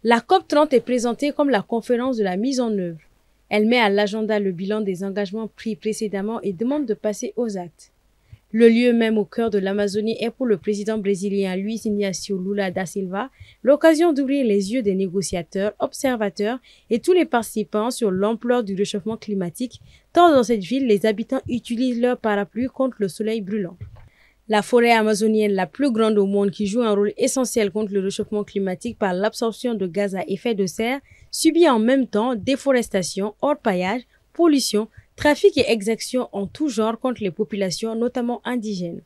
La COP30 est présentée comme la conférence de la mise en œuvre. Elle met à l'agenda le bilan des engagements pris précédemment et demande de passer aux actes. Le lieu même au cœur de l'Amazonie est pour le président brésilien Luiz Inácio Lula da Silva l'occasion d'ouvrir les yeux des négociateurs, observateurs et tous les participants sur l'ampleur du réchauffement climatique, tant dans cette ville les habitants utilisent leur parapluie contre le soleil brûlant. La forêt amazonienne, la plus grande au monde qui joue un rôle essentiel contre le réchauffement climatique par l'absorption de gaz à effet de serre, subit en même temps déforestation, orpaillage, pollution, trafic et exactions en tout genre contre les populations, notamment indigènes.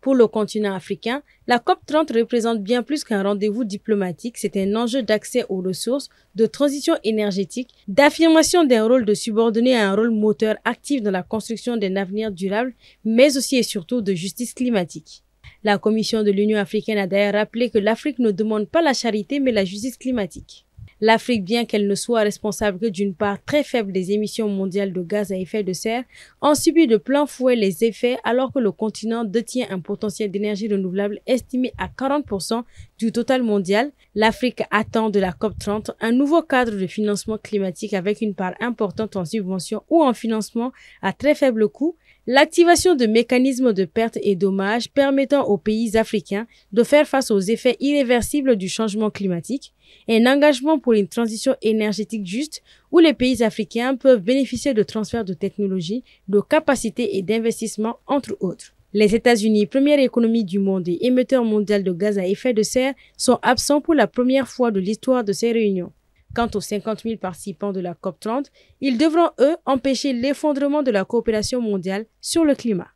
Pour le continent africain, la COP30 représente bien plus qu'un rendez-vous diplomatique, c'est un enjeu d'accès aux ressources, de transition énergétique, d'affirmation d'un rôle de subordonné à un rôle moteur actif dans la construction d'un avenir durable, mais aussi et surtout de justice climatique. La Commission de l'Union africaine a d'ailleurs rappelé que l'Afrique ne demande pas la charité mais la justice climatique. L'Afrique, bien qu'elle ne soit responsable que d'une part très faible des émissions mondiales de gaz à effet de serre, en subit de plein fouet les effets alors que le continent détient un potentiel d'énergie renouvelable estimé à 40% du total mondial. L'Afrique attend de la COP30 un nouveau cadre de financement climatique avec une part importante en subventions ou en financement à très faible coût, l'activation de mécanismes de pertes et dommages permettant aux pays africains de faire face aux effets irréversibles du changement climatique, un engagement pour une transition énergétique juste où les pays africains peuvent bénéficier de transferts de technologies, de capacités et d'investissements, entre autres. Les États-Unis, première économie du monde et émetteur mondial de gaz à effet de serre, sont absents pour la première fois de l'histoire de ces réunions. Quant aux 50 000 participants de la COP30, ils devront, eux, empêcher l'effondrement de la coopération mondiale sur le climat.